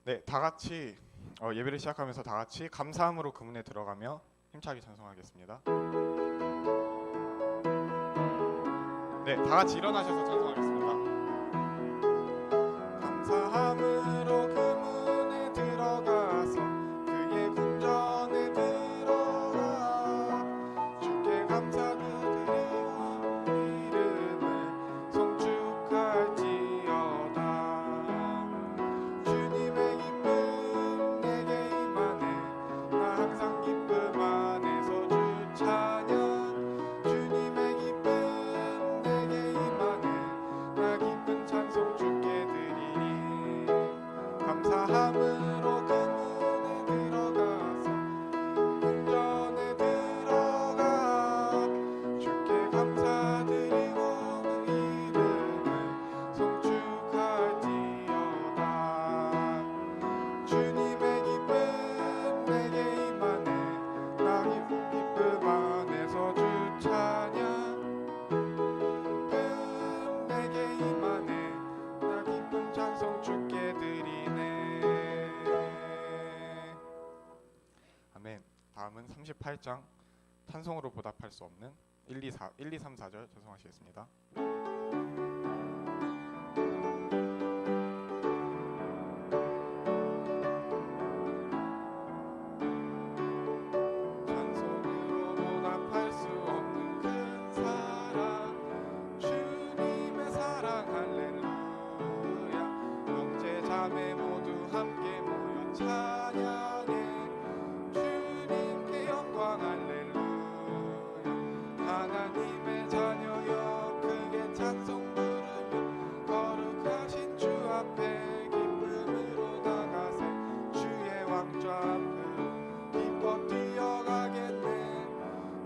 네, 다 같이 예배를 시작하면서 다 같이 감사함으로 그문에 들어가며 힘차게 찬송하겠습니다. 네, 다 같이 일어나셔서 찬송하겠습니다. 감사함으로 그문에 들어가서 그의 궁전에 들어가 주께 감사드리고 이름을 송축할지어다. 주님의 기쁨 내게 임하네. 나 항상 기쁨 안에서 주 찬양. 주님의 기쁨 내게 임하네. 나 기쁜 찬송 주께 드리니. 감사함으로 그문에 들어가서 궁전에 들어가 주께 감사드리고 이름을 송축할지어다. 주님의 기쁨 내게 임하네. 나 기쁨 안에서 주 찬양. 기쁨 내게 임하네. 나 기쁨 찬송 주께 드리네. 아멘. 다음은 38장 찬송으로 보답할 수 없는 1, 2, 3, 4절 찬송하시겠습니다. 찬송으로 보답할 수 없는 큰 사랑, 주님의 사랑 할렐루야. 형제 자매 모두 함께 모여 찬양해. 주님께 영광 할렐루야. 하나님의 자녀여 크게 찬송 부르며 거룩하신 주 앞에 기쁨으로 나가세. 주의 왕좌 앞으로 기뻐 뛰어가겠네.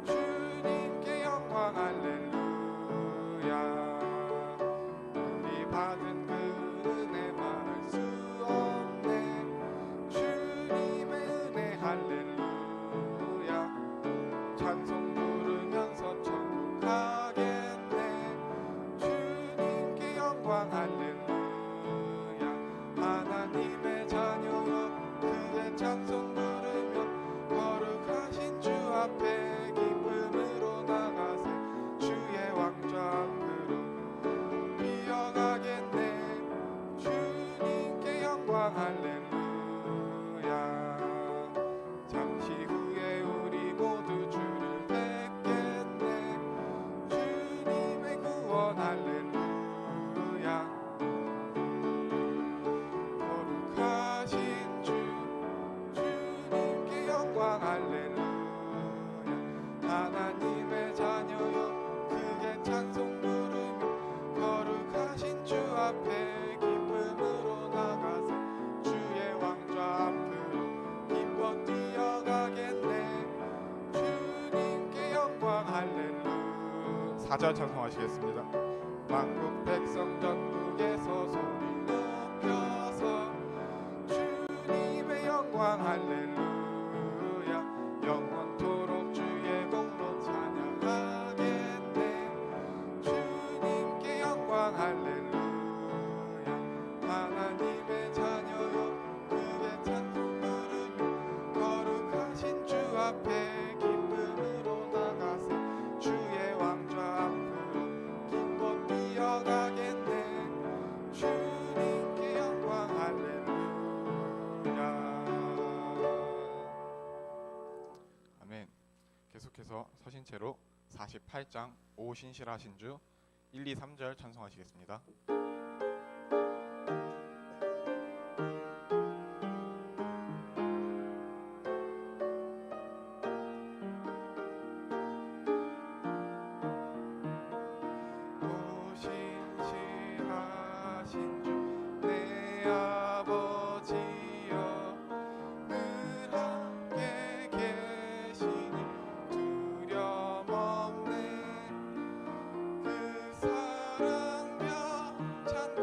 주님께 영광 할렐루야. 우리 받은 그 은혜 말할 수 없네. 주님의 은혜 할렐루야. 찬송 부르면서 천국 가겠네. 주님께 영광 할렐루야. 하나님의 자녀여 크게 찬송 부르며 거룩하신 주 앞에 기쁨으로 나가세. 주의 왕좌 앞으로 뛰어가겠네. 주님께 영광 할렐루야. 잠시 후에 우리 모두 주를 뵙겠네. 주님의 구원 할렐루야. 거룩하신 주 주님께 영광 할렐루야. 하나님의 자녀여 크게 찬송 부르며 거룩하신 주 앞에 기쁨으로 나가세. 주의 왕좌 앞으로 기뻐 뛰어가겠네. 주님께 영광 할렐루야. 4절 찬송하시겠습니다. 만국 백성 전국에서 소리 높여서 주님의 영광 할렐루야. 영원토록 주의 공로 찬양하겠네. 주님께 영광 할렐루야. 하나님의 자녀여 크게 찬송 부르며 거룩하신 주 앞에 기쁨으로 나가세. 주의 왕좌 앞으로 기뻐 뛰어가겠네. 주님께 영광 할렐루야. 아멘. 계속해서 서신 채로 48장 오 신실하신 주 1, 2, 3절 찬송하시겠습니다. 오 신실하신 주 내 아버지여 늘 함께 계시니 두려움 없네. 그 사랑 몇 찬고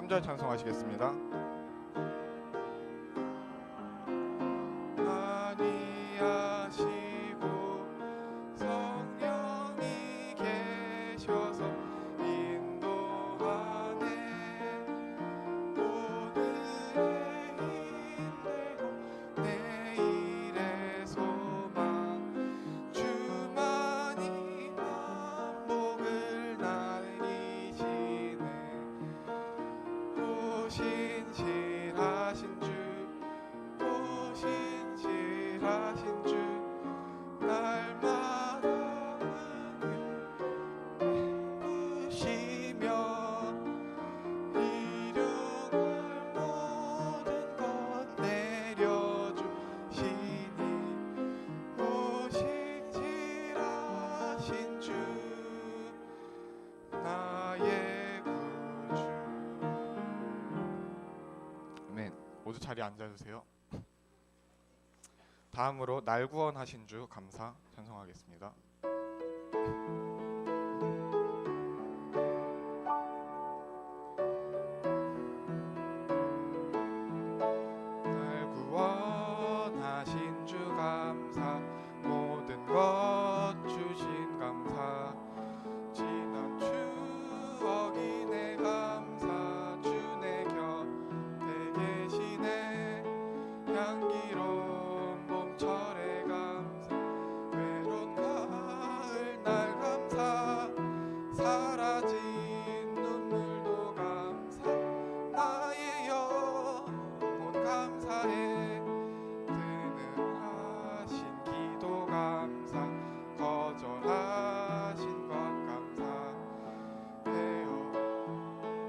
3절 찬송하시겠습니다. 모두 자리에 앉아주세요. 다음으로 날 구원하신 주 감사 찬송하겠습니다. 날 구원하신 주 감사, 모든 것 주신 감사, 지난 추억이 내 감사, 주 내 곁에 계시네. 향기로운 봄철의 감사, 외로운 가을 날 감사, 사라진 눈물도 감사, 나의 영혼 감사해. 든든하신 기도 감사, 거절하신 것 감사해요.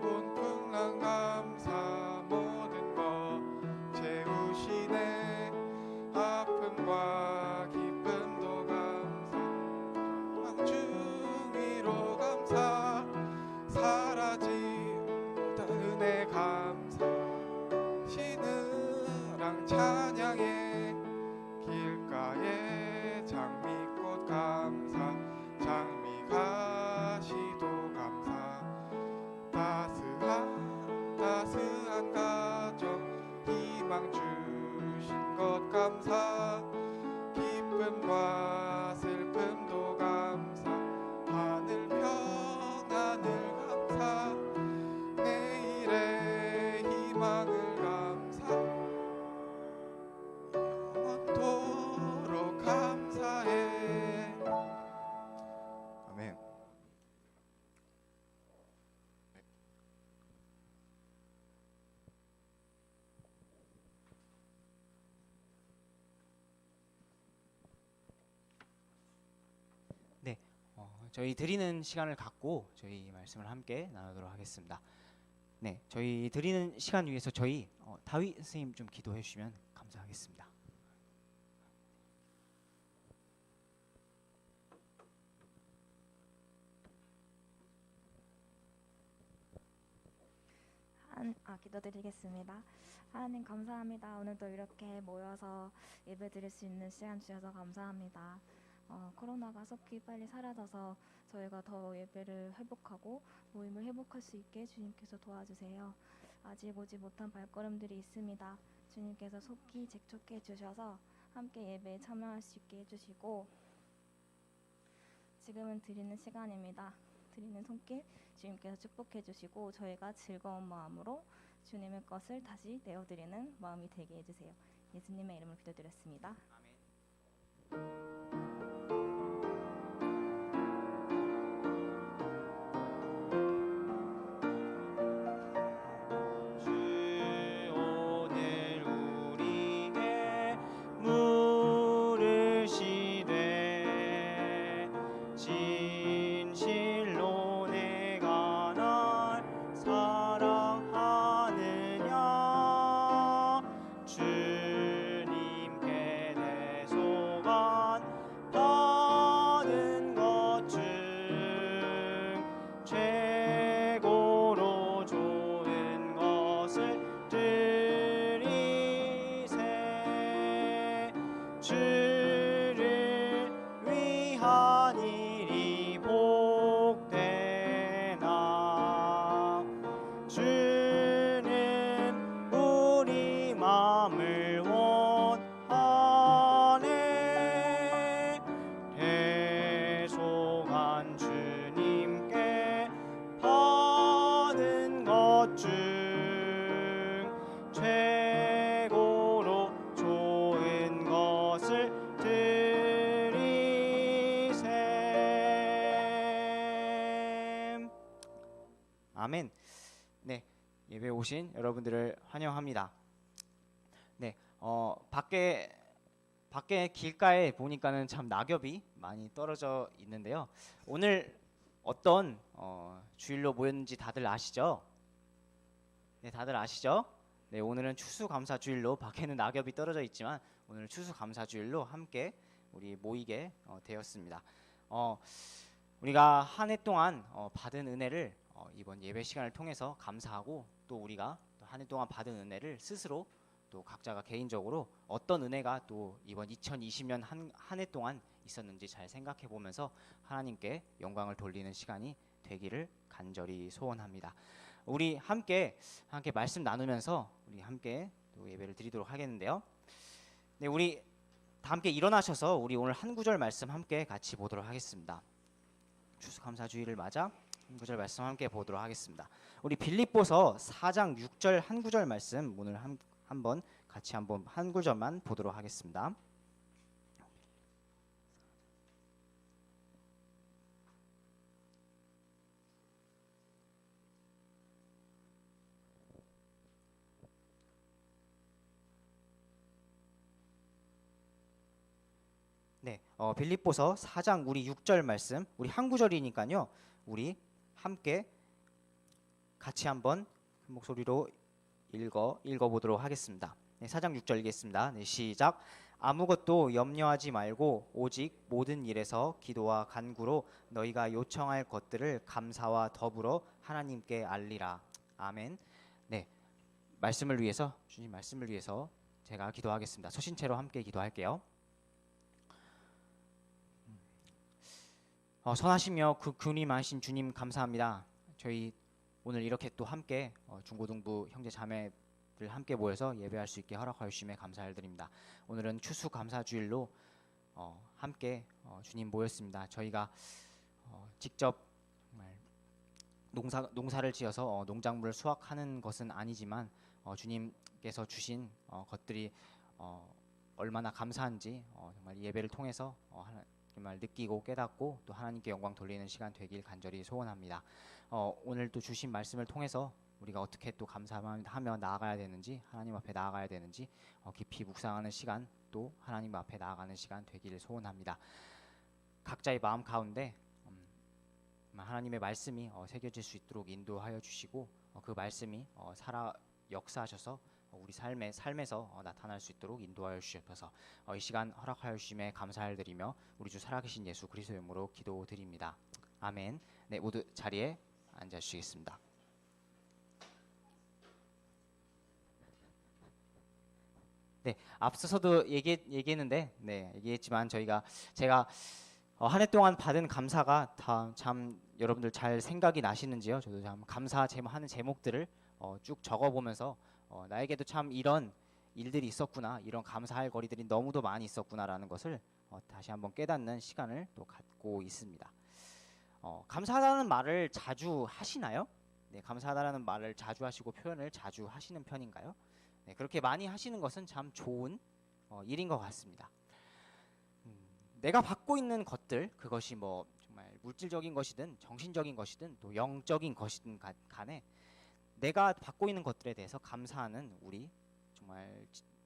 온 풍랑 감사, 모든 것 채우시네. 아픔과 기쁨도 감사, 왕중위로 감사, 사라진 은혜 감사, 시느랑 찬양해. 길가에 장미꽃 감사, 장미가시도 감사, 따스한 가정 희망 주신 것 감사, 기쁨과 슬픔도 감사, 하늘 평안을 감사, 내일의 희망을 감사, 영원토록 감사해. 아멘. 네, 저희 드리는 시간을 갖고 저희 말씀을 함께 나누도록 하겠습니다. 네, 저희 드리는 시간 위해서 저희 다윗 선생님 좀 기도해 주시면 감사하겠습니다. 기도드리겠습니다. 하나님 감사합니다. 오늘도 이렇게 모여서 예배 드릴 수 있는 시간 주셔서 감사합니다. 코로나가 속히 빨리 사라져서 저희가 더 예배를 회복하고 모임을 회복할 수 있게 주님께서 도와주세요. 아직 오지 못한 발걸음들이 있습니다. 주님께서 속히 재촉해 해주셔서 함께 예배에 참여할 수 있게 해주시고, 지금은 드리는 시간입니다. 드리는 손길 주님께서 축복해 주시고 저희가 즐거운 마음으로 주님의 것을 다시 내어드리는 마음이 되게 해주세요. 예수님의 이름으로 기도드렸습니다. 아멘. 주 아멘. 네, 예배 오신 여러분들을 환영합니다. 네, 밖에 길가에 보니까는 참 낙엽이 많이 떨어져 있는데요. 오늘 어떤 주일로 모였는지 다들 아시죠? 네, 다들 아시죠? 네, 오늘은 추수감사주일로 밖에는 낙엽이 떨어져 있지만 오늘은 추수감사주일로 함께 우리 모이게 되었습니다. 우리가 한 해 동안 받은 은혜를 이번 예배 시간을 통해서 감사하고 또 우리가 한 해 동안 받은 은혜를 스스로 또 각자가 개인적으로 어떤 은혜가 또 이번 2020년 한 해 동안 있었는지 잘 생각해 보면서 하나님께 영광을 돌리는 시간이 되기를 간절히 소원합니다. 우리 함께 말씀 나누면서 우리 함께 또 예배를 드리도록 하겠는데요. 네, 우리 다 함께 일어나셔서 우리 오늘 한 구절 말씀 함께 같이 보도록 하겠습니다. 추수감사주일을 맞아 한 구절 말씀 함께 보도록 하겠습니다. 우리 빌립보서 4장 6절 한 구절 말씀 오늘 한번 같이 한번 한 구절만 보도록 하겠습니다. 네, 빌립보서 4장 우리 6절 말씀 우리 한 구절이니까요. 우리 함께 같이 한번 큰 목소리로 읽어보도록 하겠습니다. 네, 4장 6절 읽겠습니다. 네, 시작. 아무것도 염려하지 말고 오직 모든 일에서 기도와 간구로 너희가 요청할 것들을 감사와 더불어 하나님께 알리라. 아멘. 네, 말씀을 위해서 주님 말씀을 위해서 제가 기도하겠습니다. 서신 채로 함께 기도할게요. 선하시며 그 근위하신 주님 감사합니다. 저희 오늘 이렇게 또 함께 중고등부 형제 자매들 함께 모여서 예배할 수 있게 허락하여 주심에 감사를 드립니다. 오늘은 추수감사주일로 함께 주님 모였습니다. 저희가 직접 정말 농사를 지어서 농작물을 수확하는 것은 아니지만 주님께서 주신 것들이 얼마나 감사한지 정말 예배를 통해서 정말 느끼고 깨닫고 또 하나님께 영광 돌리는 시간 되길 간절히 소원합니다. 오늘 또 주신 말씀을 통해서 우리가 어떻게 또 감사하며 나아가야 되는지 하나님 앞에 나아가야 되는지 깊이 묵상하는 시간 또 하나님 앞에 나아가는 시간 되기를 소원합니다. 각자의 마음 가운데 하나님의 말씀이 새겨질 수 있도록 인도하여 주시고 그 말씀이 살아 역사하셔서 우리 삶에서 나타날 수 있도록 인도하여 주셔서 이 시간 허락하여 주심에 감사를 드리며 우리 주 살아계신 예수 그리스도의 이름으로 기도드립니다. 아멘. 네, 모두 자리에 앉아 주시겠습니다. 네, 앞서서도 얘기했는데, 얘기했지만 제가 한 해 동안 받은 감사가 다 참 여러분들 잘 생각이 나시는지요? 저도 참 감사하는 제목들을 쭉 적어보면서 나에게도 참 이런 일들이 있었구나, 이런 감사할 거리들이 너무도 많이 있었구나라는 것을 다시 한번 깨닫는 시간을 또 갖고 있습니다. 감사하다는 말을 자주 하시나요? 네, 감사하다라는 말을 자주 하시고 표현을 자주 하시는 편인가요? 네, 그렇게 많이 하시는 것은 참 좋은 일인 것 같습니다. 내가 받고 있는 것들, 그것이 뭐 정말 물질적인 것이든 정신적인 것이든 또 영적인 것이든 간에 내가 받고 있는 것들에 대해서 감사하는 우리 정말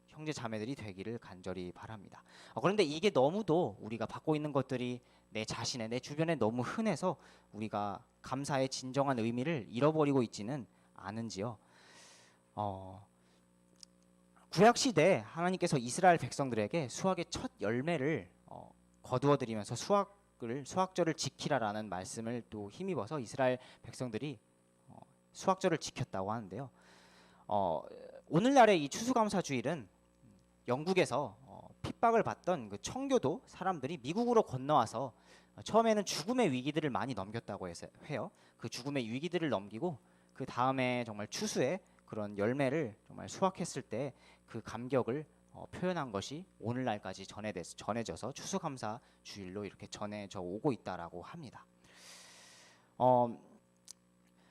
형제 자매들이 되기를 간절히 바랍니다. 그런데 이게 너무도 우리가 받고 있는 것들이 내 자신의 내 주변에 너무 흔해서 우리가 감사의 진정한 의미를 잃어버리고 있지는 않은지요. 구약 시대 하나님께서 이스라엘 백성들에게 수확의 첫 열매를 거두어 드리면서 수확절을 지키라라는 말씀을 또 힘입어서 이스라엘 백성들이 수확절을 지켰다고 하는데요. 오늘날의 이 추수감사주일은 영국에서 핍박을 받던 그 청교도 사람들이 미국으로 건너와서 처음에는 죽음의 위기들을 많이 넘겼다고 해요. 그 죽음의 위기들을 넘기고 그 다음에 정말 추수의 그런 열매를 정말 수확했을 때 그 감격을 표현한 것이 오늘날까지 전해져서 추수감사주일로 이렇게 전해져 오고 있다라고 합니다.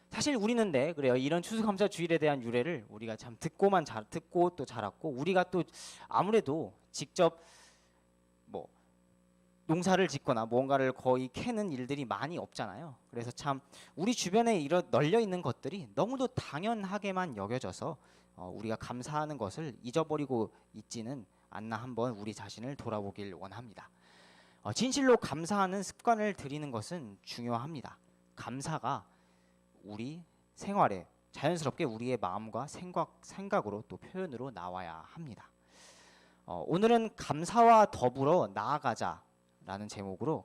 사실 우리는 그래요. 이런 추수감사주일에 대한 유래를 우리가 참 듣고 또 자랐고 우리가 또 아무래도 직접 농사를 짓거나 뭔가를 거의 캐는 일들이 많이 없잖아요. 그래서 참 우리 주변에 이런 널려 있는 것들이 너무도 당연하게만 여겨져서 우리가 감사하는 것을 잊어버리고 있지는 않나 한번 우리 자신을 돌아보길 원합니다. 진실로 감사하는 습관을 들이는 것은 중요합니다. 감사가 우리 생활에 자연스럽게 우리의 마음과 생각으로 또 표현으로 나와야 합니다. 오늘은 감사와 더불어 나아가자라는 제목으로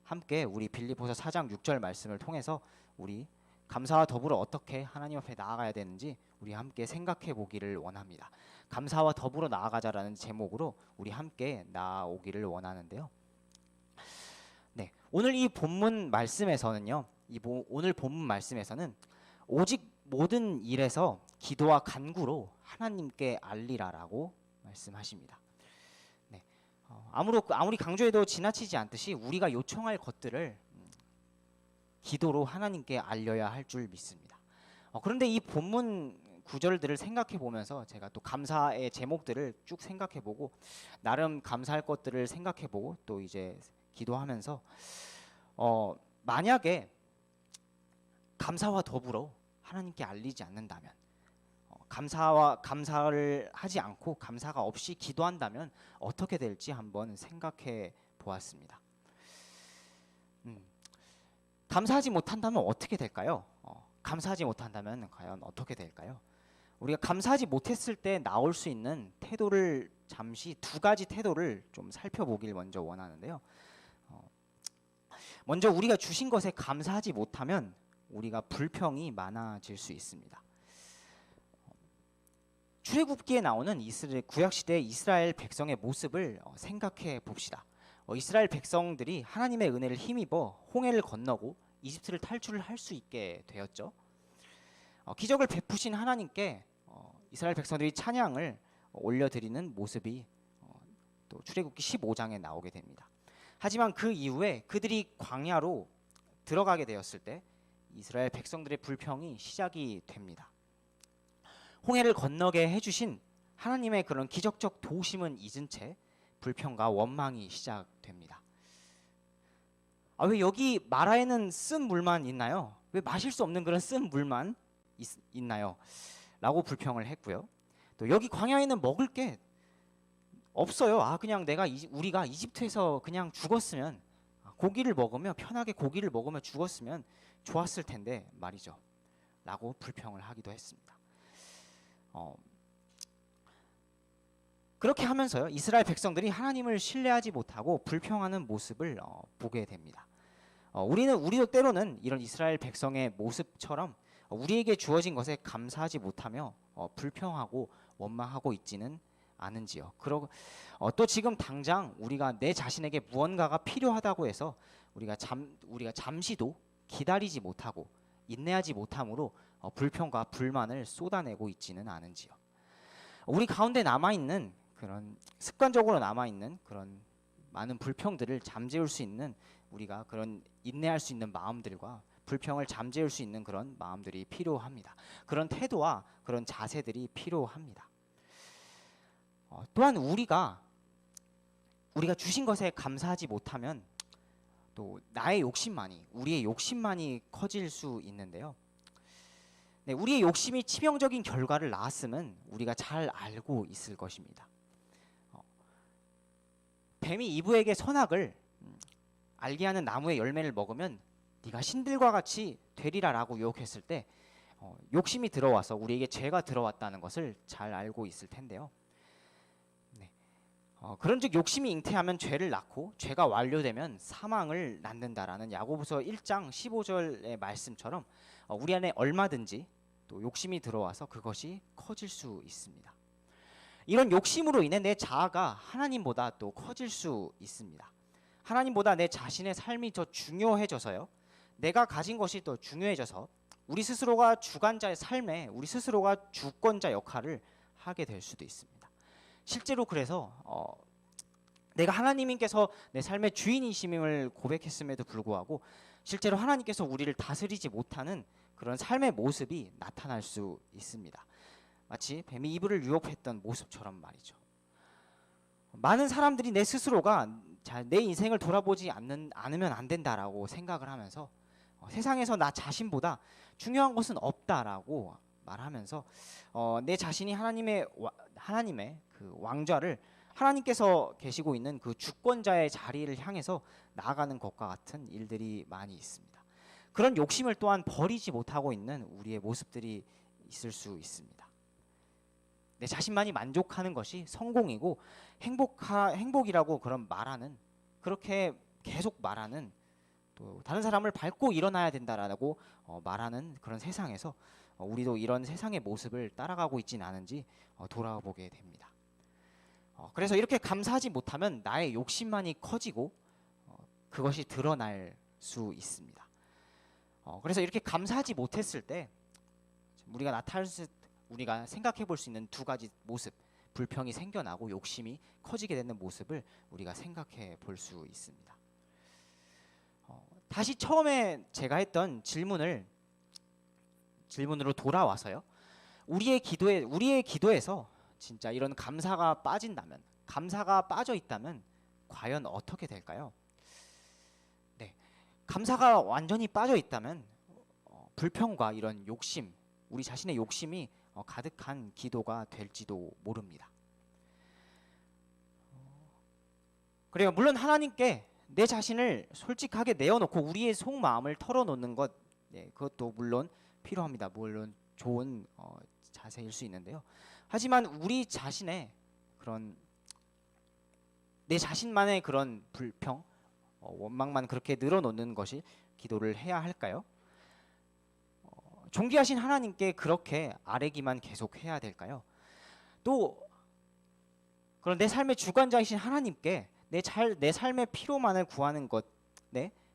함께 우리 빌립보서 4장 6절 말씀을 통해서 우리 감사와 더불어 어떻게 하나님 앞에 나아가야 되는지 우리 함께 생각해 보기를 원합니다. 감사와 더불어 나아가자라는 제목으로 우리 함께 나아오기를 원하는데요. 네, 오늘 이 본문 말씀에서는요. 오늘 본문 말씀에서는 오직 모든 일에서 기도와 간구로 하나님께 알리라라고 말씀하십니다. 네, 아무리 강조해도 지나치지 않듯이 우리가 요청할 것들을 기도로 하나님께 알려야 할 줄 믿습니다. 그런데 이 본문 구절들을 생각해 보면서 제가 또 감사의 제목들을 쭉 생각해 보고 나름 감사할 것들을 생각해 보고 또 이제 기도하면서 만약에 감사와 더불어 하나님께 알리지 않는다면 감사를 하지 않고 감사가 없이 기도한다면 어떻게 될지 한번 생각해 보았습니다. 감사하지 못한다면 어떻게 될까요? 감사하지 못한다면 과연 어떻게 될까요? 우리가 감사하지 못했을 때 나올 수 있는 태도를 잠시 두 가지 태도를 좀 살펴보길 먼저 원하는데요. 먼저 우리가 주신 것에 감사하지 못하면 우리가 불평이 많아질 수 있습니다. 출애굽기에 나오는 구약 시대 이스라엘 백성의 모습을 생각해 봅시다. 이스라엘 백성들이 하나님의 은혜를 힘입어 홍해를 건너고 이집트를 탈출을 할 수 있게 되었죠. 기적을 베푸신 하나님께 이스라엘 백성들이 찬양을 올려드리는 모습이 또 출애굽기 15장에 나오게 됩니다. 하지만 그 이후에 그들이 광야로 들어가게 되었을 때 이스라엘 백성들의 불평이 시작이 됩니다. 홍해를 건너게 해주신 하나님의 그런 기적적 도우심은 잊은 채 불평과 원망이 시작됩니다. 왜 여기 마라에는 쓴 물만 있나요? 왜 마실 수 없는 그런 쓴 물만 있나요? 라고 불평을 했고요. 또 여기 광야에는 먹을 게 없어요. 그냥 우리가 이집트에서 그냥 죽었으면 고기를 먹으며 편하게 고기를 먹으며 죽었으면 좋았을 텐데 말이죠. 라고 불평을 하기도 했습니다. 그렇게 하면서요. 이스라엘 백성들이 하나님을 신뢰하지 못하고 불평하는 모습을 보게 됩니다. 우리도 때로는 이런 이스라엘 백성의 모습처럼 우리에게 주어진 것에 감사하지 못하며 불평하고 원망하고 있지는 않은지요. 또 지금 당장 우리가 내 자신에게 무언가가 필요하다고 해서 우리가 잠시도 기다리지 못하고 인내하지 못함으로 불평과 불만을 쏟아내고 있지는 않은지요. 우리 가운데 남아있는 그런 습관적으로 남아있는 그런 많은 불평들을 잠재울 수 있는 우리가 그런 인내할 수 있는 마음들과 불평을 잠재울 수 있는 그런 마음들이 필요합니다. 그런 태도와 그런 자세들이 필요합니다. 또한 우리가 주신 것에 감사하지 못하면 또 우리의 욕심만이 커질 수 있는데요. 네, 우리의 욕심이 치명적인 결과를 낳았음은 우리가 잘 알고 있을 것입니다. 뱀이 이브에게 선악을 알게 하는 나무의 열매를 먹으면 네가 신들과 같이 되리라라고 유혹했을 때 욕심이 들어와서 우리에게 죄가 들어왔다는 것을 잘 알고 있을 텐데요. 네. 그런즉 욕심이 잉태하면 죄를 낳고 죄가 완료되면 사망을 낳는다라는 야고보서 1장 15절의 말씀처럼 우리 안에 얼마든지 또 욕심이 들어와서 그것이 커질 수 있습니다. 이런 욕심으로 인해 내 자아가 하나님보다 또 커질 수 있습니다. 하나님보다 내 자신의 삶이 더 중요해져서요. 내가 가진 것이 더 중요해져서 우리 스스로가 주관자의 삶에 우리 스스로가 주권자 역할을 하게 될 수도 있습니다. 실제로 그래서 내가 하나님께서 내 삶의 주인이심을 고백했음에도 불구하고 실제로 하나님께서 우리를 다스리지 못하는 그런 삶의 모습이 나타날 수 있습니다. 마치 뱀이 이브를 유혹했던 모습처럼 말이죠. 많은 사람들이 내 스스로가 내 인생을 돌아보지 않으면 안 된다라고 생각을 하면서 세상에서 나 자신보다 중요한 것은 없다라고 말하면서 내 자신이 하나님의 그 왕좌를 하나님께서 계시고 있는 그 주권자의 자리를 향해서 나아가는 것과 같은 일들이 많이 있습니다. 그런 욕심을 또한 버리지 못하고 있는 우리의 모습들이 있을 수 있습니다. 내 자신만이 만족하는 것이 성공이고 행복이라고 그렇게 계속 말하는, 또 다른 사람을 밟고 일어나야 된다라고 말하는 그런 세상에서 우리도 이런 세상의 모습을 따라가고 있지는 않은지 돌아보게 됩니다. 그래서 이렇게 감사하지 못하면 나의 욕심만이 커지고 그것이 드러날 수 있습니다. 그래서 이렇게 감사하지 못했을 때 우리가 생각해 볼 수 있는 두 가지 모습, 불평이 생겨나고 욕심이 커지게 되는 모습을 우리가 생각해 볼 수 있습니다. 다시 처음에 제가 했던 질문으로 돌아와서요. 우리의 기도에서 진짜 이런 감사가 빠져 있다면 과연 어떻게 될까요? 네, 감사가 완전히 빠져 있다면 불평과 이런 욕심, 우리 자신의 욕심이 가득한 기도가 될지도 모릅니다. 그래요. 물론 하나님께 내 자신을 솔직하게 내어놓고 우리의 속마음을 털어놓는 것, 그것도 물론 필요합니다. 물론 좋은 자세일 수 있는데요. 하지만 우리 자신의 내 자신만의 그런 불평, 원망만 그렇게 늘어놓는 것이 기도를 해야 할까요? 존귀하신 하나님께 그렇게 아뢰기만 계속 해야 될까요? 또 그런 내 삶의 주관자이신 하나님께 내 삶의 필요만을 구하는 것,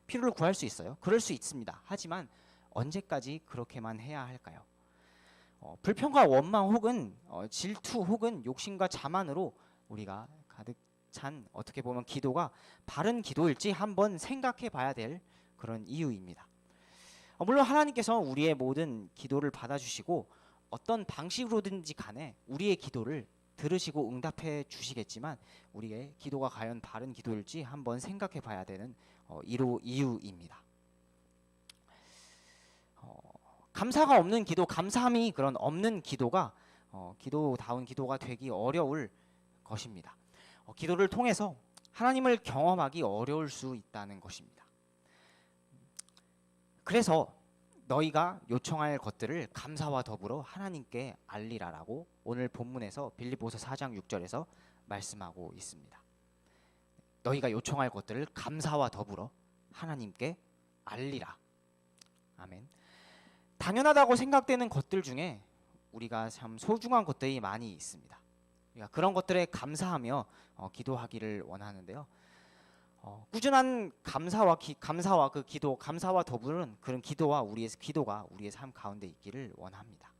필요를 구할 수 있어요. 그럴 수 있습니다. 하지만 언제까지 그렇게만 해야 할까요? 불평과 원망 혹은 질투 혹은 욕심과 자만으로 우리가 가득 찬, 어떻게 보면 기도가 바른 기도일지 한번 생각해 봐야 될 그런 이유입니다. 물론 하나님께서 우리의 모든 기도를 받아주시고 어떤 방식으로든지 간에 우리의 기도를 들으시고 응답해 주시겠지만 우리의 기도가 과연 바른 기도일지 한번 생각해 봐야 되는 이유입니다. 감사가 없는 기도, 감사함이 그런 없는 기도가 기도다운 기도가 되기 어려울 것입니다. 기도를 통해서 하나님을 경험하기 어려울 수 있다는 것입니다. 그래서 너희가 요청할 것들을 감사와 더불어 하나님께 알리라라고 오늘 본문에서 빌립보서 4장 6절에서 말씀하고 있습니다. 너희가 요청할 것들을 감사와 더불어 하나님께 알리라. 아멘. 당연하다고 생각되는 것들 중에 우리가 참 소중한 것들이 많이 있습니다. 그러니까 그런 것들에 감사하며 기도하기를 원하는데요. 꾸준한 감사와 더불은 그런 기도가 우리의 삶 가운데 있기를 원합니다.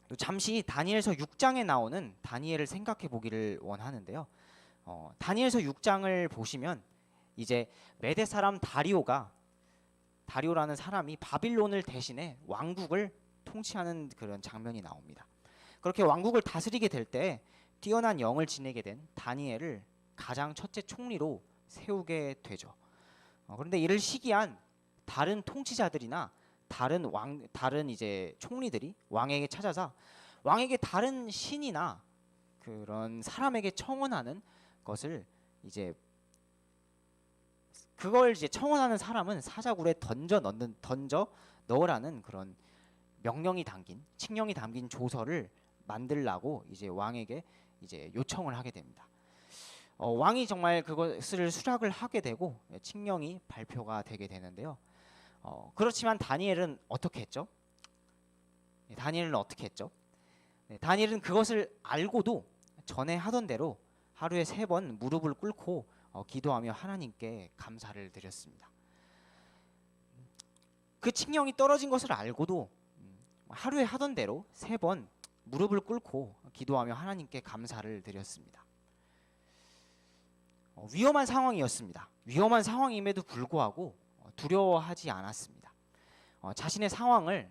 또 잠시 다니엘서 6장에 나오는 다니엘을 생각해 보기를 원하는데요. 다니엘서 6장을 보시면 이제 메대 사람 다리오라는 사람이 바빌론을 대신해 왕국을 통치하는 그런 장면이 나옵니다. 그렇게 왕국을 다스리게 될 때 뛰어난 영을 지니게 된 다니엘을 가장 첫째 총리로 세우게 되죠. 그런데 이를 시기한 다른 통치자들이나 다른 이제 총리들이 왕에게 찾아서 왕에게 다른 신이나 그런 사람에게 청원하는 것을 그걸 청원하는 사람은 사자굴에 던져 넣으라는 그런 칙령이 담긴 조서를 만들라고 이제 왕에게 이제 요청을 하게 됩니다. 왕이 정말 그것을 수락을 하게 되고 칙령이 발표가 되게 되는데요. 그렇지만 다니엘은 어떻게 했죠? 다니엘은 그것을 알고도 전에 하던 대로 하루에 3번 무릎을 꿇고 기도하며 하나님께 감사를 드렸습니다. 그 칙령이 떨어진 것을 알고도 하루에 하던 대로 3번 무릎을 꿇고 기도하며 하나님께 감사를 드렸습니다. 위험한 상황이었습니다. 위험한 상황임에도 불구하고 두려워하지 않았습니다. 자신의 상황을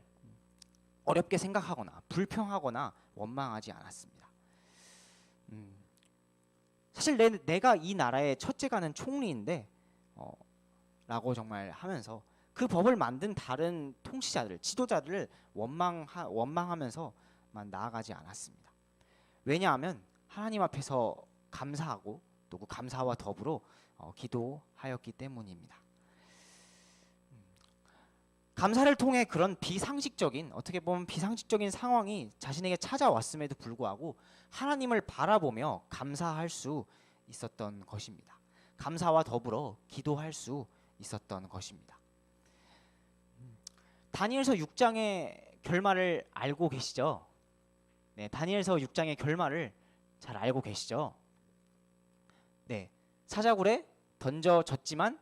어렵게 생각하거나 불평하거나 원망하지 않았습니다. 사실 사실 내가 이 나라의 첫째가는 총리인데 라고 정말 하면서 그 법을 만든 다른 통치자들, 지도자들을 원망하면서만 나아가지 않았습니다. 왜냐하면 하나님 앞에서 감사하고 또 그 감사와 더불어 기도하였기 때문입니다. 감사를 통해 그런 비상식적인, 어떻게 보면 비상식적인 상황이 자신에게 찾아왔음에도 불구하고 하나님을 바라보며 감사할 수 있었던 것입니다. 감사와 더불어 기도할 수 있었던 것입니다. 다니엘서 6장의 결말을 알고 계시죠? 네, 다니엘서 6장의 결말을 잘 알고 계시죠? 네, 사자굴에 던져졌지만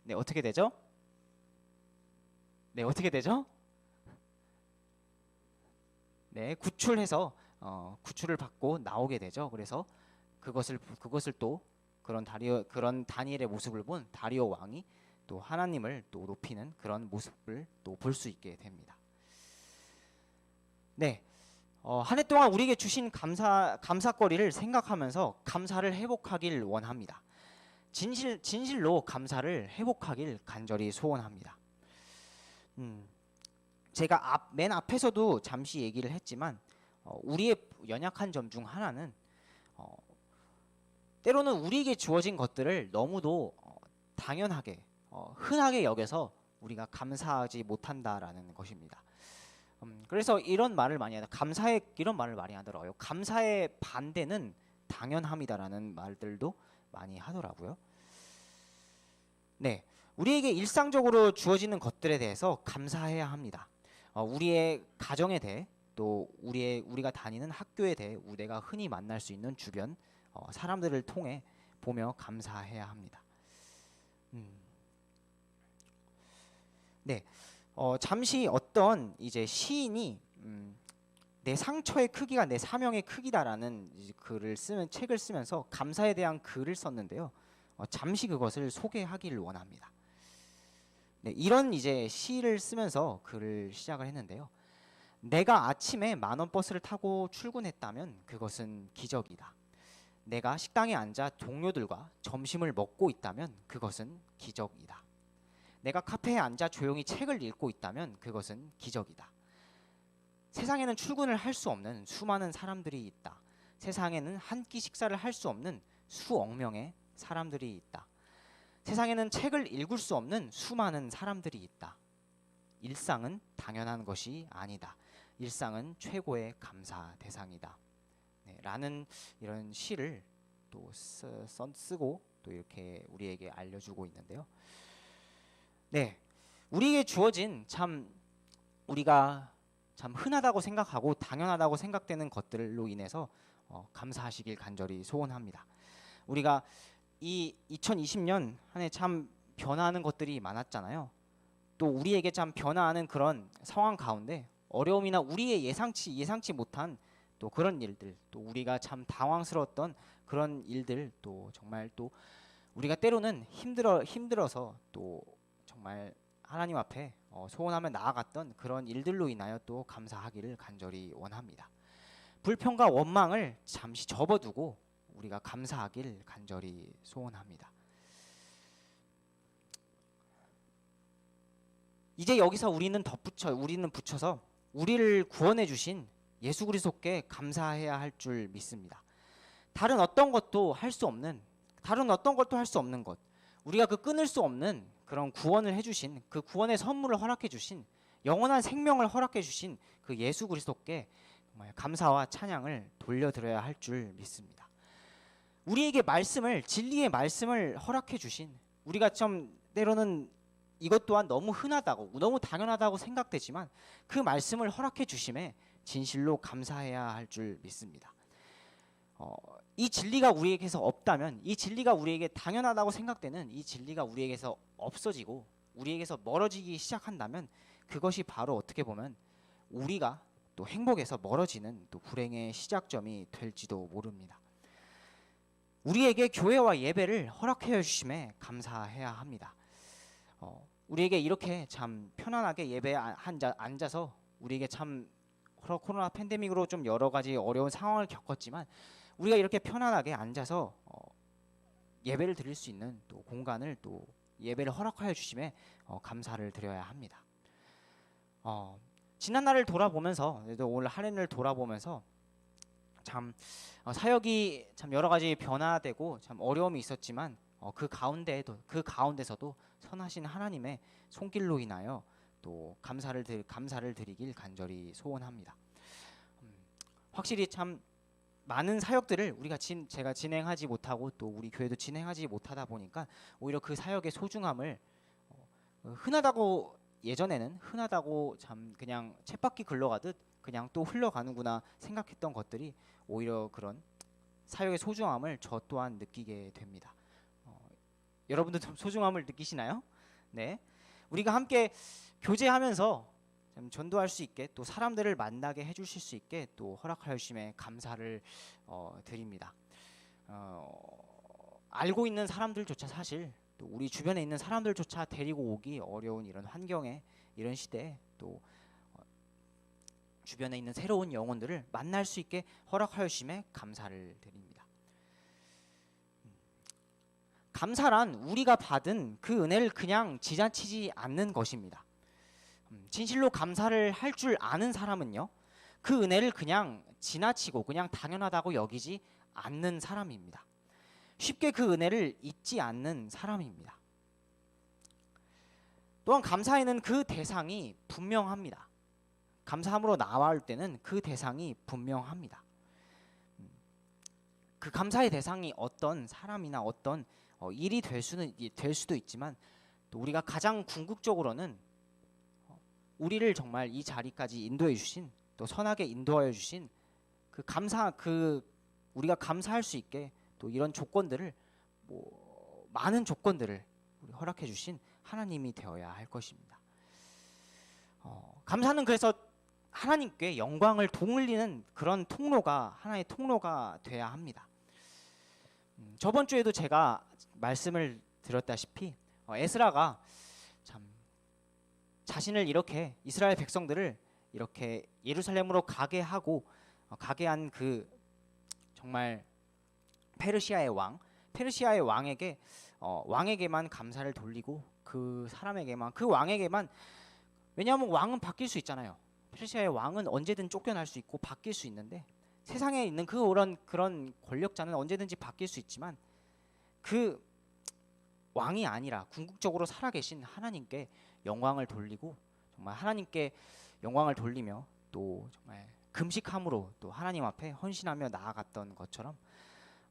네, 어떻게 되죠? 네, 어떻게 되죠? 네, 구출해서 구출을 받고 나오게 되죠. 그래서 그것을 또 그런 다니엘의 모습을 본 다리오 왕이 또 하나님을 또 높이는 그런 모습을 또 볼 수 있게 됩니다. 네, 한 해 동안 우리에게 주신 감사거리를 생각하면서 감사를 회복하길 원합니다. 진실로 감사를 회복하길 간절히 소원합니다. 제가 맨 앞에서도 잠시 얘기를 했지만 우리의 연약한 점 중 하나는 때로는 우리에게 주어진 것들을 너무도 당연하게 흔하게 여겨서 우리가 감사하지 못한다라는 것입니다. 그래서 이런 말을 많이 하다. 이런 말을 많이 하더라고요. 감사의 반대는 당연함이다라는 말들도 많이 하더라고요. 네, 우리에게 일상적으로 주어지는 것들에 대해서 감사해야 합니다. 우리의 가정에 대해 또 우리가 다니는 학교에 대해 내가 흔히 만날 수 있는 주변 사람들을 통해 보며 감사해야 합니다. 네, 잠시 어떤 이제 시인이 내 상처의 크기가 내 사명의 크기다라는 책을 쓰면서 감사에 대한 글을 썼는데요. 잠시 그것을 소개하기를 원합니다. 네, 이런 이제 시를 쓰면서 글을 시작을 했는데요. 내가 아침에 만원 버스를 타고 출근했다면 그것은 기적이다. 내가 식당에 앉아 동료들과 점심을 먹고 있다면 그것은 기적이다. 내가 카페에 앉아 조용히 책을 읽고 있다면 그것은 기적이다. 세상에는 출근을 할 수 없는 수많은 사람들이 있다. 세상에는 한 끼 식사를 할 수 없는 수억 명의 사람들이 있다. 세상에는 책을 읽을 수 없는 수많은 사람들이 있다. 일상은 당연한 것이 아니다. 일상은 최고의 감사 대상이다. 네, 라는 이런 시를 또 쓰고 또 이렇게 우리에게 알려주고 있는데요. 네, 우리에게 주어진 우리가 참 흔하다고 생각하고 당연하다고 생각되는 것들로 인해서 감사하시길 간절히 소원합니다. 우리가 이 2020년 한 해 참 변화하는 것들이 많았잖아요. 또 우리에게 참 변화하는 그런 상황 가운데 어려움이나 우리의 예상치 못한 또 그런 일들, 또 우리가 참 당황스러웠던 그런 일들, 또 정말 또 우리가 때로는 힘들어서 또 정말 하나님 앞에 소원하며 나아갔던 그런 일들로 인하여 또 감사하기를 간절히 원합니다. 불평과 원망을 잠시 접어두고 우리가 감사하길 간절히 소원합니다. 이제 여기서 우리는 붙여서 우리를 구원해 주신 예수 그리스도께 감사해야 할 줄 믿습니다. 다른 어떤 것도 할 수 없는 것, 우리가 그 끊을 수 없는 그런 구원을 해주신, 그 구원의 선물을 허락해 주신, 영원한 생명을 허락해 주신 그 예수 그리스도께 정말 감사와 찬양을 돌려드려야 할 줄 믿습니다. 우리에게 진리의 말씀을 허락해 주신, 우리가 좀 때로는 이것 또한 너무 흔하다고, 너무 당연하다고 생각되지만 그 말씀을 허락해 주심에 진실로 감사해야 할 줄 믿습니다. 이 진리가 우리에게서 없다면, 이 진리가 우리에게 당연하다고 생각되는 이 진리가 우리에게서 없어지고 우리에게서 멀어지기 시작한다면 그것이 바로 어떻게 보면 우리가 또 행복에서 멀어지는 또 불행의 시작점이 될지도 모릅니다. 우리에게 교회와 예배를 허락해 주심에 감사해야 합니다. 우리에게 이렇게 참 편안하게 예배에 앉아서 우리에게 참 코로나 팬데믹으로 좀 여러 가지 어려운 상황을 겪었지만 우리가 이렇게 편안하게 앉아서 예배를 드릴 수 있는 또 공간을 또 예배를 허락하여 주심에 감사를 드려야 합니다. 지난 날을 돌아보면서 오늘 한 해를 돌아보면서 참 사역이 참 여러 가지 변화되고 참 어려움이 있었지만 그 가운데서도 선하신 하나님의 손길로 인하여 또 감사를 드리길 간절히 소원합니다. 확실히 참 많은 사역들을 제가 진행하지 못하고 또 우리 교회도 진행하지 못하다 보니까 오히려 그 사역의 소중함을 예전에는 흔하다고 참 그냥 쳇바퀴 굴러가듯 그냥 또 흘러가는구나 생각했던 것들이 오히려 그런 사역의 소중함을 저 또한 느끼게 됩니다. 여러분도 좀 소중함을 느끼시나요? 네, 우리가 함께 교제하면서 좀 전도할 수 있게 또 사람들을 만나게 해주실 수 있게 또 허락하여 주심에 감사를 드립니다. 알고 있는 사람들조차 사실 또 우리 주변에 있는 사람들조차 데리고 오기 어려운 이런 환경에 이런 시대에 또 주변에 있는 새로운 영혼들을 만날 수 있게 허락하여 주심에 감사를 드립니다. 감사란 우리가 받은 그 은혜를 그냥 지나치지 않는 것입니다. 진실로 감사를 할 줄 아는 사람은요, 그 은혜를 그냥 지나치고 그냥 당연하다고 여기지 않는 사람입니다. 쉽게 그 은혜를 잊지 않는 사람입니다. 또한 감사에는 그 대상이 분명합니다. 감사함으로 나올 때는 그 대상이 분명합니다. 그 감사의 대상이 어떤 사람이나 어떤 일이 될 수도 있지만 또 우리가 가장 궁극적으로는 우리를 정말 이 자리까지 인도해 주신 또 선하게 인도하여 주신 우리가 감사할 수 있게 또 이런 조건들을 많은 조건들을 허락해 주신 하나님이 되어야 할 것입니다. 감사는 그래서 하나님께 영광을 돌리는 그런 하나의 통로가 돼야 합니다. 저번 주에도 제가 말씀을 드렸다시피 에스라가 참 자신을 이렇게 이스라엘 백성들을 이렇게 예루살렘으로 가게 한 그 정말 페르시아의 왕에게만 감사를 돌리고 그 왕에게만, 왜냐하면 왕은 바뀔 수 있잖아요. 페르시아의 왕은 언제든 쫓겨날 수 있고 바뀔 수 있는데 세상에 있는 그런 권력자는 언제든지 바뀔 수 있지만 그 왕이 아니라 궁극적으로 살아계신 하나님께 영광을 돌리고 정말 하나님께 영광을 돌리며 또 정말 금식함으로 또 하나님 앞에 헌신하며 나아갔던 것처럼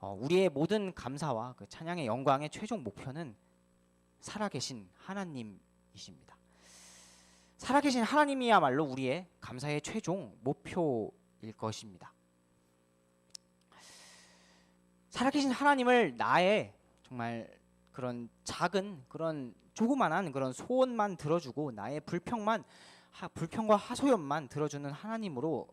우리의 모든 감사와 그 찬양의 영광의 최종 목표는 살아계신 하나님이십니다. 살아계신 하나님이야말로 우리의 감사의 최종 목표일 것입니다. 살아계신 하나님을 나의 정말 그런 작은 그런 조그만한 그런 소원만 들어주고 나의 불평과 하소연만 들어주는 하나님으로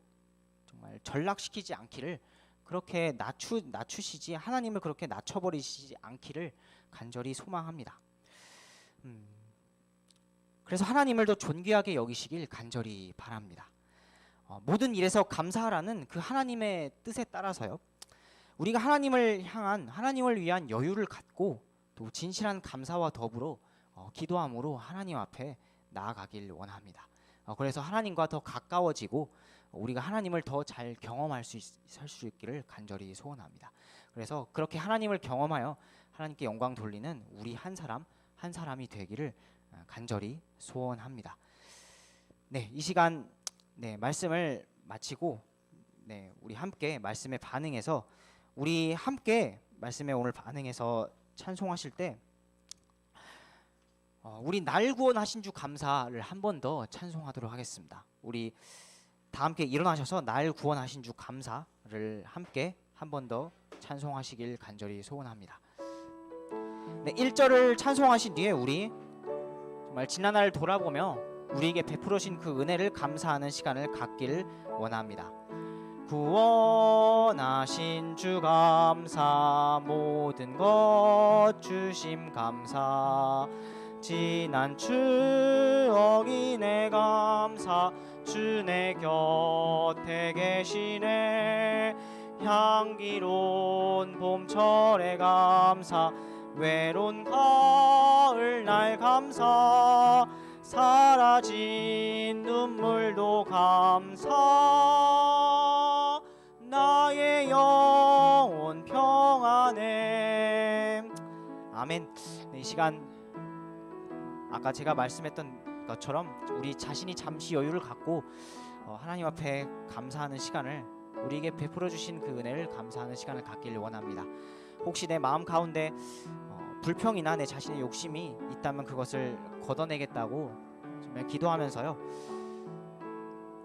정말 전락시키지 않기를, 그렇게 낮추시지 하나님을 그렇게 낮춰버리시지 않기를 간절히 소망합니다. 그래서 하나님을 더 존귀하게 여기시길 간절히 바랍니다. 모든 일에서 감사하라는 그 하나님의 뜻에 따라서요, 우리가 하나님을 위한 여유를 갖고 또 진실한 감사와 더불어 기도함으로 하나님 앞에 나아가길 원합니다. 그래서 하나님과 더 가까워지고 우리가 하나님을 더 잘 경험할 수 있기를 간절히 소원합니다. 그래서 그렇게 하나님을 경험하여 하나님께 영광 돌리는 우리 한 사람이 되기를 간절히 소원합니다. 네, 이 시간 말씀을 마치고 우리 함께 말씀에 반응해서 말씀에 오늘 반응해서 찬송하실 때 우리 날 구원하신 주 감사를 한 번 더 찬송하도록 하겠습니다. 우리 다 함께 일어나셔서 날 구원하신 주 감사를 함께 한 번 더 찬송하시길 간절히 소원합니다. 1절을 찬송하신 뒤에 우리 정말 지난 날을 돌아보며 우리에게 베풀어신 그 은혜를 감사하는 시간을 갖기를 원합니다. 구원하신 주 감사, 모든 것 주심 감사, 지난 추억이 내 감사, 주 내 곁에 계시네, 향기로운 봄철에 감사 외로운 가을날 감사 사라진 눈물도 감사 나의 영혼 평안해. 아멘. 이 시간 아까 제가 말씀했던 것처럼 우리 자신이 잠시 여유를 갖고 하나님 앞에 감사하는 시간을, 우리에게 베풀어 주신 그 은혜를 감사하는 시간을 갖기를 원합니다. 혹시 내 마음 가운데 불평이나 내 자신의 욕심이 있다면 그것을 걷어내겠다고 정말 기도하면서요,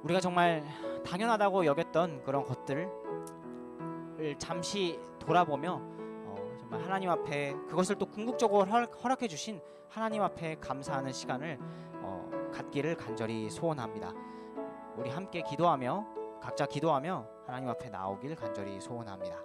우리가 정말 당연하다고 여겼던 그런 것들을 잠시 돌아보며 정말 하나님 앞에 그것을 또 궁극적으로 허락해 주신 하나님 앞에 감사하는 시간을 갖기를 간절히 소원합니다. 우리 함께 기도하며, 각자 기도하며 하나님 앞에 나오길 간절히 소원합니다.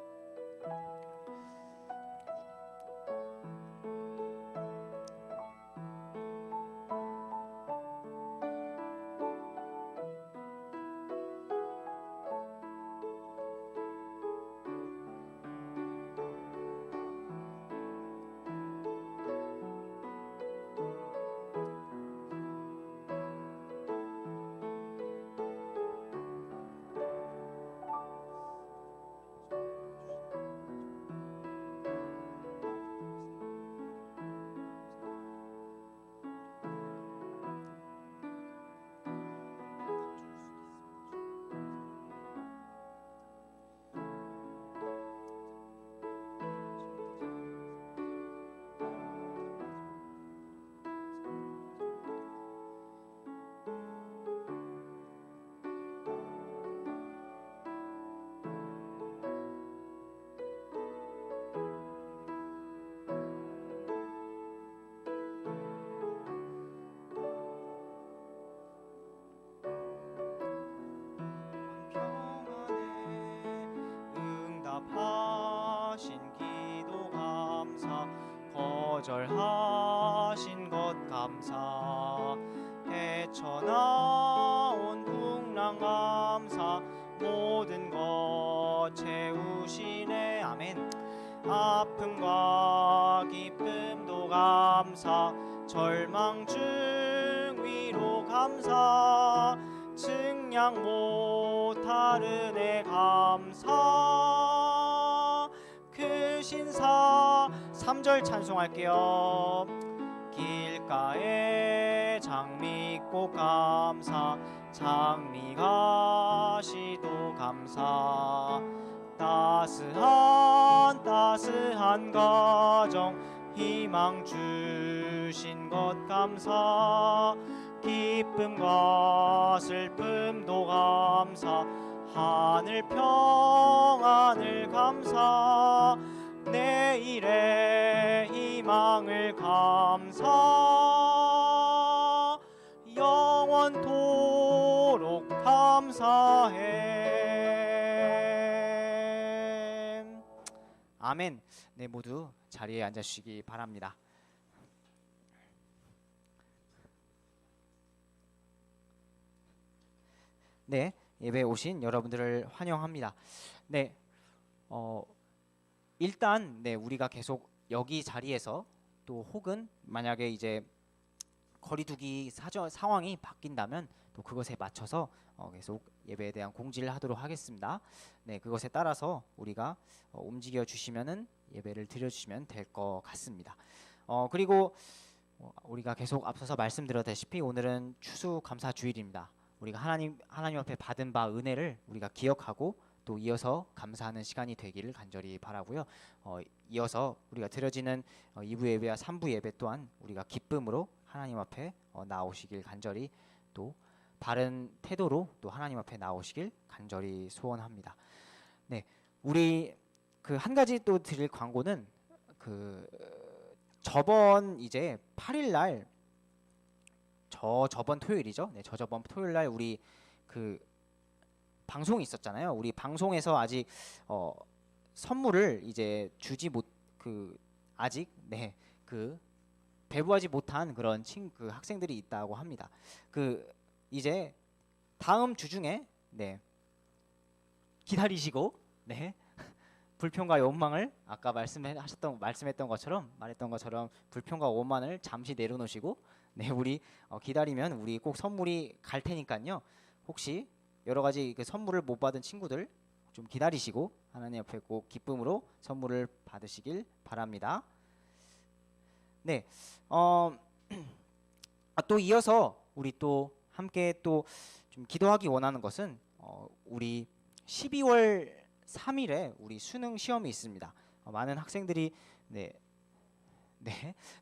응답하신 기도 감사, 거절하신 것 감사, 헤쳐나온 풍랑 감사, 모든 것 채우시네. 아멘. 아픔과 기쁨도 감사, 절망 중 위로 감사, 증량 못할 은혜 감사. 그 신사 3절 찬송할게요. 길가에 장미꽃 감사, 장미가시도 감사, 따스한 가정 희망 주신 것 감사, 기쁨과 슬픔도 감사, 하늘 평안을 감사, 내일의 희망을 감사, 영원토록 감사해. 아멘. 네, 모두 자리에 앉아주시기 바랍니다. 네, 예배에 오신 여러분들을 환영합니다. 네, 일단 우리가 계속 여기 자리에서, 또 혹은 만약에 이제 거리두기 상황이 바뀐다면 또 그것에 맞춰서 계속 예배에 대한 공지를 하도록 하겠습니다. 네, 그것에 따라서 우리가 움직여 주시면은 예배를 드려 주시면 될 것 같습니다. 그리고 우리가 계속 앞서서 말씀드렸다시피 오늘은 추수감사 주일입니다. 우리가 하나님 앞에 받은 바 은혜를 우리가 기억하고 또 이어서 감사하는 시간이 되기를 간절히 바라고요. 이어서 우리가 드려지는 2부 예배와 3부 예배 또한 우리가 기쁨으로 하나님 앞에 나오시길 간절히, 또 바른 태도로 또 하나님 앞에 나오시길 간절히 소원합니다. 네, 우리 그 한 가지 또 드릴 광고는 그 저번 이제 8일 날 저번 토요일이죠. 네, 저번 토요일 날 우리 그 방송이 있었잖아요. 우리 방송에서 아직 선물을 이제 주지 못, 아직 배부하지 못한 그런 그 학생들이 있다고 합니다. 이제 다음 주 중에 기다리시고 불평과 원망을 아까 말씀했던 것처럼 불평과 원망을 잠시 내려놓으시고 네 우리 기다리면 우리 꼭 선물이 갈 테니까요. 혹시 여러 가지 그 선물을 못 받은 친구들 좀 기다리시고 하나님 앞에 꼭 기쁨으로 선물을 받으시길 바랍니다. 네, 또 이어서 우리 또 함께 또 좀 기도하기 원하는 것은 우리 12월 3일에 우리 수능 시험이 있습니다. 많은 학생들이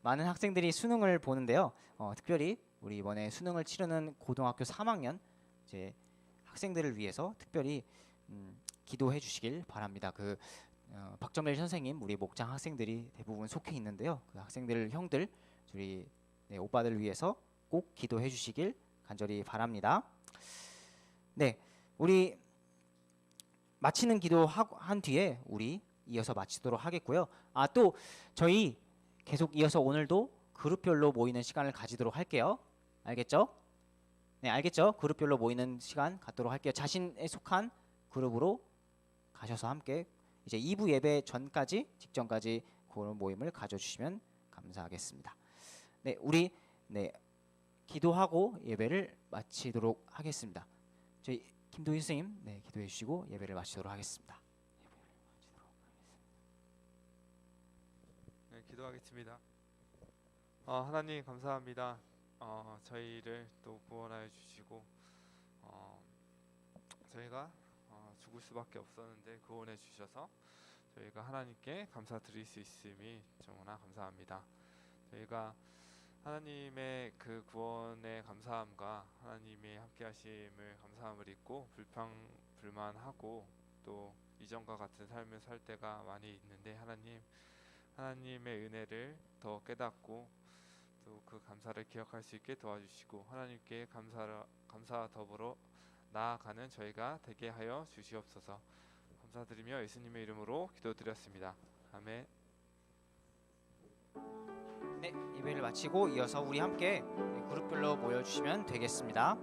많은 학생들이 수능을 보는데요. 특별히 우리 이번에 수능을 치르는 고등학교 3학년 이제 학생들을 위해서 특별히 기도해 주시길 바랍니다. 박정일 선생님 우리 목장 학생들이 대부분 속해 있는데요. 그 학생들 형들 우리 오빠들 위해서 꼭 기도해 주시길 간절히 바랍니다. 네, 우리 마치는 기도한 뒤에 우리 이어서 마치도록 하겠고요. 또 저희 계속 이어서 오늘도 그룹별로 모이는 시간을 가지도록 할게요. 알겠죠? 네, 알겠죠? 그룹별로 모이는 시간 갖도록 할게요. 자신에 속한 그룹으로 가셔서 함께 이제 2부 예배 직전까지 그런 모임을 가져주시면 감사하겠습니다. 네, 우리 기도하고 예배를 마치도록 하겠습니다. 저희 김도희 선생님 기도해 주시고 예배를 마치도록 하겠습니다. 네, 기도하겠습니다. 하나님 감사합니다. 저희를 또 구원하여 주시고 저희가 죽을 수밖에 없었는데 구원해 주셔서 저희가 하나님께 감사드릴 수 있음이 정말 감사합니다. 저희가 하나님의 그 구원의 감사함과 하나님의 함께하심을 감사함을 잊고 불만하고 또 이전과 같은 삶을 살 때가 많이 있는데 하나님의 은혜를 더 깨닫고 또 그 감사를 기억할 수 있게 도와주시고 하나님께 감사 더불어 나아가는 저희가 되게 하여 주시옵소서. 감사드리며 예수님의 이름으로 기도드렸습니다. 아멘. 네, 예배를 마치고 이어서 우리 함께 그룹별로 모여주시면 되겠습니다.